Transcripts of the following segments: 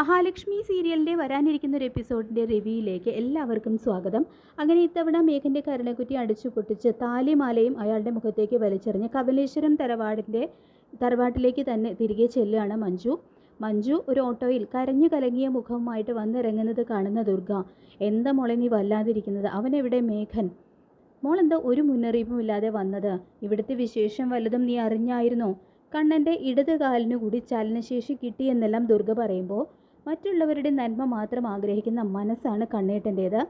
മഹാലക്ഷ്മി സീരിയലിൻ്റെ വരാനിരിക്കുന്ന ഒരു എപ്പിസോഡിൻ്റെ റിവ്യൂയിലേക്ക് എല്ലാവർക്കും സ്വാഗതം. അങ്ങനെ ഇത്തവണ മേഘൻ്റെ കരുണക്കുറ്റി അടിച്ചു പൊട്ടിച്ച് താലിമാലയും അയാളുടെ മുഖത്തേക്ക് വലിച്ചെറിഞ്ഞ് കമലേശ്വരം തറവാട്ടിലേക്ക് തന്നെ തിരികെ ചെല്ലുകയാണ് മഞ്ജു ഒരു ഓട്ടോയിൽ കരഞ്ഞു കലങ്ങിയ മുഖവുമായിട്ട് വന്നിറങ്ങുന്നത് കാണുന്ന ദുർഗ, എന്താ മോളെ നീ വല്ലാതിരിക്കുന്നത്? അവനെവിടെ മേഘൻ? മോളെന്താ ഒരു മുന്നറിയിപ്പുമില്ലാതെ വന്നത്? ഇവിടുത്തെ വിശേഷം വല്ലതും നീ അറിഞ്ഞായിരുന്നോ? കണ്ണൻ്റെ ഇടത് കാലിനു കൂടി ചലനശേഷി കിട്ടിയെന്നെല്ലാം ദുർഗ പറയുമ്പോൾ മറ്റുള്ളവരുടെ നന്മ മാത്രം ആഗ്രഹിക്കുന്ന മനസ്സാണ് കണ്ണേട്ടൻ്റേത്.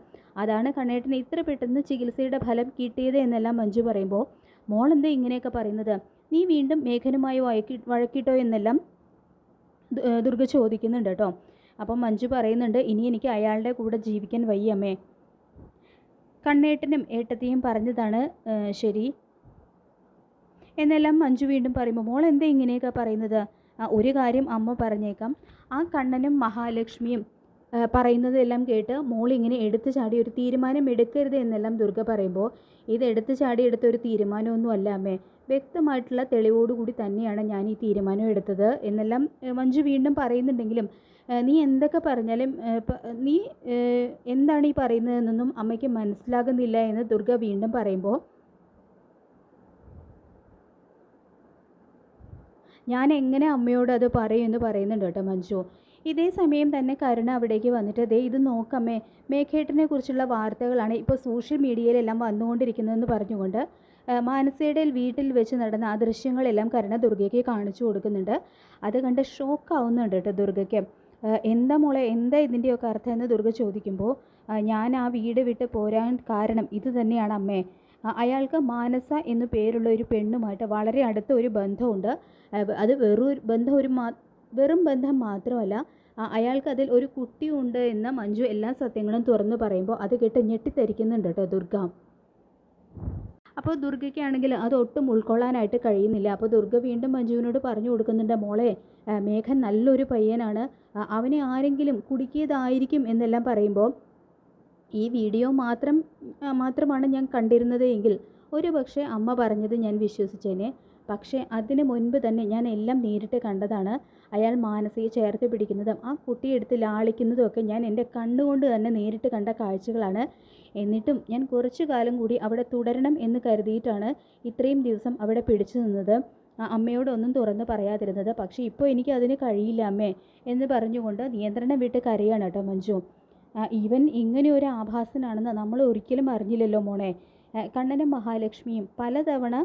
അതാണ് കണ്ണേട്ടന് ഇത്ര പെട്ടെന്ന് ചികിത്സയുടെ ഫലം കിട്ടിയത് എന്നെല്ലാം മഞ്ജു പറയുമ്പോൾ മോളെന്താ ഇങ്ങനെയൊക്കെ പറയുന്നത്? നീ വീണ്ടും മേഘനുമായി വഴക്കിട്ടോ എന്നെല്ലാം ദുർഗ ചോദിക്കുന്നുണ്ട് കേട്ടോ. അപ്പം മഞ്ജു പറയുന്നുണ്ട്, ഇനി എനിക്ക് അയാളുടെ കൂടെ ജീവിക്കാൻ വയ്യമ്മേ. കണ്ണേട്ടനും ഏട്ടത്തെയും പറഞ്ഞതാണ് ശരി എന്നെല്ലാം മഞ്ജു വീണ്ടും പറയുമ്പോൾ മോൾ എന്താ ഇങ്ങനെയൊക്കെ പറയുന്നത്? ഒരു കാര്യം അമ്മ പറഞ്ഞേക്കാം, ആ കണ്ണനും മഹാലക്ഷ്മിയും പറയുന്നതെല്ലാം കേട്ട് മോൾ ഇങ്ങനെ എടുത്തു ചാടി ഒരു തീരുമാനം എടുക്കരുത് എന്നെല്ലാം ദുർഗ പറയുമ്പോൾ ഇത് എടുത്തു ചാടി എടുത്തൊരു തീരുമാനമൊന്നും അല്ല അമ്മേ, വ്യക്തമായിട്ടുള്ള തെളിവോടുകൂടി തന്നെയാണ് ഞാൻ ഈ തീരുമാനം എടുത്തത് എന്നെല്ലാം മഞ്ജു വീണ്ടും പറയുന്നുണ്ടെങ്കിലും നീ എന്തൊക്കെ പറഞ്ഞാലും നീ എന്താണ് ഈ പറയുന്നതെന്നൊന്നും അമ്മയ്ക്ക് മനസ്സിലാകുന്നില്ല എന്ന് ദുർഗ വീണ്ടും പറയുമ്പോൾ ഞാൻ എങ്ങനെ അമ്മയോട് അത് പറയുമെന്ന് പറയുന്നുണ്ട് കേട്ടോ മഞ്ജു. ഇതേ സമയം തന്നെ കരുണ അവിടേക്ക് വന്നിട്ട് ദേ ഇത് നോക്കമ്മേ, മേഘേട്ടനെ കുറിച്ചുള്ള വാർത്തകളാണ് ഇപ്പോൾ സോഷ്യൽ മീഡിയയിലെല്ലാം വന്നുകൊണ്ടിരിക്കുന്നതെന്ന് പറഞ്ഞുകൊണ്ട് മാനസയുടെ വീട്ടിൽ വെച്ച് നടന്ന ആ ദൃശ്യങ്ങളെല്ലാം കരുണ ദുർഗയ്ക്ക് കാണിച്ചു കൊടുക്കുന്നുണ്ട്. അത് കണ്ട് ഷോക്കാവുന്നുണ്ട് കേട്ടോ ദുർഗയ്ക്ക്. എന്താ മോളെ, എന്താ ഇതിൻ്റെയൊക്കെ അർത്ഥം എന്ന് ദുർഗ ചോദിക്കുമ്പോൾ ഞാൻ ആ വീട് വിട്ട് പോരാൻ കാരണം ഇത് തന്നെയാണ് അമ്മേ. അയാൾക്ക് മാനസ എന്നു പേരുള്ള ഒരു പെണ്ണുമായിട്ട് വളരെ അടുത്ത ഒരു ബന്ധമുണ്ട്. അത് വെറും ബന്ധം മാത്രമല്ല, അയാൾക്ക് അതിൽ ഒരു കുട്ടിയുണ്ട് എന്ന് മഞ്ജു എല്ലാ സത്യങ്ങളും തുറന്നു പറയുമ്പോൾ അത് കേട്ട് ഞെട്ടിത്തരിക്കുന്നുണ്ട് കേട്ടോ ദുർഗ. അപ്പോൾ ദുർഗയ്ക്കാണെങ്കിൽ അത് ഒട്ടും ഉൾക്കൊള്ളാനായിട്ട് കഴിയുന്നില്ല. അപ്പോൾ ദുർഗ വീണ്ടും മഞ്ജുവിനോട് പറഞ്ഞു കൊടുക്കുന്നുണ്ട്, മോളെ മേഘൻ നല്ലൊരു പയ്യനാണ്, അവനെ ആരെങ്കിലും കുടുക്കിയതായിരിക്കും എന്നെല്ലാം പറയുമ്പോൾ ഈ വീഡിയോ മാത്രമാണ് ഞാൻ കണ്ടിരുന്നത് എങ്കിൽ ഒരു പക്ഷേ അമ്മ പറഞ്ഞത് ഞാൻ വിശ്വസിച്ചേനെ. പക്ഷേ അതിന് മുൻപ് തന്നെ ഞാൻ എല്ലാം നേരിട്ട് കണ്ടതാണ്. അയാൾ മാനസയെ ചേർത്ത് പിടിക്കുന്നതും ആ കുട്ടിയെടുത്ത് ലാളിക്കുന്നതും ഒക്കെ ഞാൻ എൻ്റെ കണ്ണുകൊണ്ട് തന്നെ നേരിട്ട് കണ്ട കാഴ്ചകളാണ്. എന്നിട്ടും ഞാൻ കുറച്ചു കാലം കൂടി അവിടെ തുടരണം എന്ന് കരുതിയിട്ടാണ് ഇത്രയും ദിവസം അവിടെ പിടിച്ചു നിന്നത്, അമ്മയോടൊന്നും തുറന്ന് പറയാതിരുന്നത്. പക്ഷേ ഇപ്പോൾ എനിക്ക് അതിന് കഴിയില്ല അമ്മേ എന്ന് പറഞ്ഞുകൊണ്ട് നിയന്ത്രണം വിട്ട് കരയാണ് കേട്ടോ മഞ്ജു. ഇവൻ ഇങ്ങനെ ഒരു ആഭാസനാണെന്ന് നമ്മൾ ഒരിക്കലും അറിഞ്ഞില്ലല്ലോ മോളെ. കണ്ണനും മഹാലക്ഷ്മിയും പലതവണ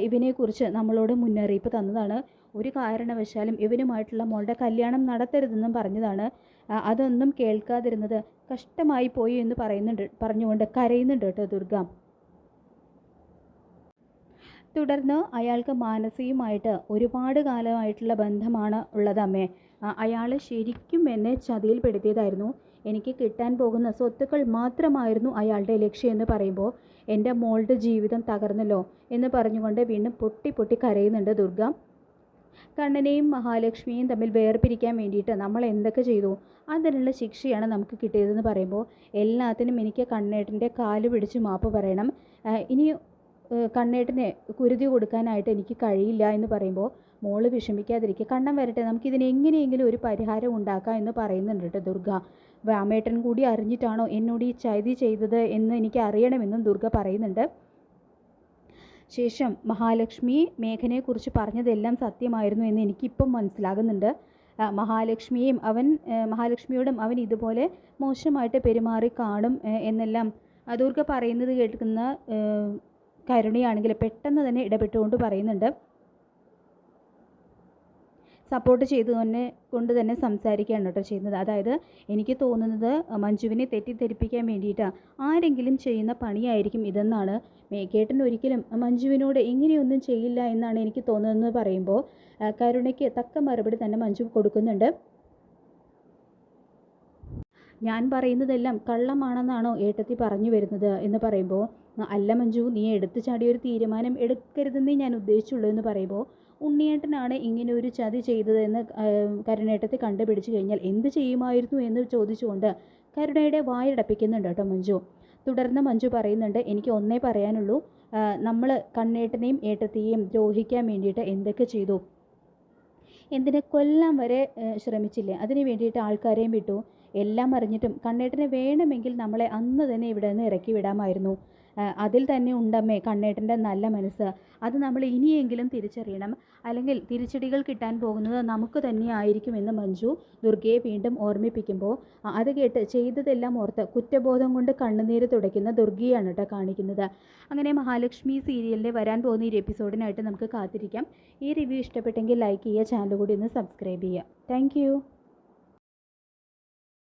ഇവനെക്കുറിച്ച് നമ്മളോട് മുന്നറിയിപ്പ് തന്നതാണ്. ഒരു കാരണവശാലും ഇവനുമായിട്ടുള്ള മോളുടെ കല്യാണം നടത്തരുതെന്നും പറഞ്ഞതാണ്. അതൊന്നും കേൾക്കാതിരുന്നത് കഷ്ടമായി പോയി എന്ന് പറഞ്ഞുകൊണ്ട് കരയുന്നുണ്ട് കേട്ടോ ദുർഗ. തുടർന്ന് അയാൾക്ക് മാനസികമായിട്ട് ഒരുപാട് കാലമായിട്ടുള്ള ബന്ധമാണ് ഉള്ളത് അമ്മേ. അയാൾ ശരിക്കും എന്നെ ചതിയിൽപ്പെടുത്തിയതായിരുന്നു. എനിക്ക് കിട്ടാൻ പോകുന്ന സ്വത്തുക്കൾ മാത്രമായിരുന്നു അയാളുടെ ലക്ഷ്യം എന്ന് പറയുമ്പോൾ എൻ്റെ മോളുടെ ജീവിതം തകർന്നല്ലോ എന്ന് പറഞ്ഞുകൊണ്ട് വീണ്ടും പൊട്ടി കരയുന്നുണ്ട് ദുർഗ. കണ്ണനെയും മഹാലക്ഷ്മിയെയും തമ്മിൽ വേർപിരിക്കാൻ വേണ്ടിയിട്ട് നമ്മൾ എന്തൊക്കെ ചെയ്തു, അതിനുള്ള ശിക്ഷയാണ് നമുക്ക് കിട്ടിയതെന്ന് പറയുമ്പോൾ എല്ലാത്തിനും എനിക്ക് കണ്ണേട്ടൻ്റെ കാല് പിടിച്ച് മാപ്പ് പറയണം, ഇനി കണ്ണേട്ടനെ കുരുതി കൊടുക്കാനായിട്ട് എനിക്ക് കഴിയില്ല എന്ന് പറയുമ്പോൾ മോള് വിഷമിക്കാതിരിക്കുക, കണ്ണൻ വരട്ടെ, നമുക്കിതിന് എങ്ങനെയെങ്കിലും ഒരു പരിഹാരം ഉണ്ടാക്കാം എന്ന് പറയുന്നുണ്ട് കേട്ടോ ദുർഗ. വാമേട്ടൻ കൂടി അറിഞ്ഞിട്ടാണോ എന്നോട് ഈ ചതി ചെയ്തത് എന്ന് എനിക്ക് അറിയണമെന്നും ദുർഗ പറയുന്നുണ്ട്. ശേഷം മഹാലക്ഷ്മി മേഘനെക്കുറിച്ച് പറഞ്ഞതെല്ലാം സത്യമായിരുന്നു എന്ന് എനിക്കിപ്പം മനസ്സിലാകുന്നുണ്ട്. മഹാലക്ഷ്മിയോടും അവൻ ഇതുപോലെ മോശമായിട്ട് പെരുമാറി കാണും എന്നെല്ലാം ദുർഗ പറയുന്നത് കേൾക്കുന്ന കരുണയാണെങ്കിൽ പെട്ടെന്ന് തന്നെ ഇടപെട്ടുകൊണ്ട് പറയുന്നുണ്ട്. സപ്പോർട്ട് കൊണ്ട് തന്നെ സംസാരിക്കുകയാണ് കേട്ടോ ചെയ്യുന്നത്. അതായത് എനിക്ക് തോന്നുന്നത് മഞ്ജുവിനെ തെറ്റിദ്ധരിപ്പിക്കാൻ വേണ്ടിയിട്ട് ആരെങ്കിലും ചെയ്യുന്ന പണിയായിരിക്കും ഇതെന്നാണ്. മേഘേട്ടൻ ഒരിക്കലും മഞ്ജുവിനോട് ഇങ്ങനെയൊന്നും ചെയ്യില്ല എന്നാണ് എനിക്ക് തോന്നുന്നതെന്ന് പറയുമ്പോൾ കരുണയ്ക്ക് തക്ക മറുപടി തന്നെ മഞ്ജു കൊടുക്കുന്നുണ്ട്. ഞാൻ പറയുന്നതെല്ലാം കള്ളമാണെന്നാണോ ഏട്ടത്തി പറഞ്ഞു വരുന്നത് എന്ന് പറയുമ്പോൾ അല്ല മഞ്ജു, നീ എടുത്തു ചാടിയൊരു തീരുമാനം എടുക്കരുതെന്നേ ഞാൻ ഉദ്ദേശിച്ചുള്ളൂ എന്ന് പറയുമ്പോൾ ഉണ്ണിയേട്ടനാണ് ഇങ്ങനെ ഒരു ചതി ചെയ്തതെന്ന് കരുണേട്ടത്തെ കണ്ടുപിടിച്ചു കഴിഞ്ഞാൽ എന്ത് ചെയ്യുമായിരുന്നു എന്ന് ചോദിച്ചുകൊണ്ട് കരുണയുടെ വായടപ്പിക്കുന്നുണ്ട് കേട്ടോ മഞ്ജു. തുടർന്ന് മഞ്ജു പറയുന്നുണ്ട്, എനിക്ക് ഒന്നേ പറയാനുള്ളൂ, നമ്മൾ കണ്ണേട്ടനെയും ഏട്ടത്തെയും ദ്രോഹിക്കാൻ വേണ്ടിയിട്ട് എന്തൊക്കെ ചെയ്തു, എന്തിനെ കൊല്ലാൻ വരെ ശ്രമിച്ചില്ലേ, അതിന് വേണ്ടിയിട്ട് ആൾക്കാരെയും വിട്ടു. എല്ലാം അറിഞ്ഞിട്ടും കണ്ണേട്ടനെ വേണമെങ്കിൽ നമ്മളെ അന്ന് തന്നെ ഇവിടെ നിന്ന് ഇറക്കി വിടാമായിരുന്നു. അതിൽ തന്നെ ഉണ്ടമ്മേ കണ്ണേട്ടൻ്റെ നല്ല മനസ്സ്. അത് നമ്മൾ ഇനിയെങ്കിലും തിരിച്ചറിയണം, അല്ലെങ്കിൽ തിരിച്ചടികൾ കിട്ടാൻ പോകുന്നത് നമുക്ക് തന്നെ ആയിരിക്കുമെന്ന് മഞ്ജു ദുർഗയെ വീണ്ടും ഓർമ്മിപ്പിക്കുമ്പോൾ അത് കേട്ട് ചെയ്തതെല്ലാം ഓർത്ത് കുറ്റബോധം കൊണ്ട് കണ്ണുനീര് തുടയ്ക്കുന്ന ദുർഗയാണ് കേട്ടോ കാണിക്കുന്നത്. അങ്ങനെ മഹാലക്ഷ്മി സീരിയലിൻ്റെ വരാൻ പോകുന്ന ഈ എപ്പിസോഡിനായിട്ട് നമുക്ക് കാത്തിരിക്കാം. ഈ റിവ്യൂ ഇഷ്ടപ്പെട്ടെങ്കിൽ ലൈക്ക് ചെയ്യുക, ചാനൽ കൂടി ഒന്ന് സബ്സ്ക്രൈബ് ചെയ്യുക. താങ്ക്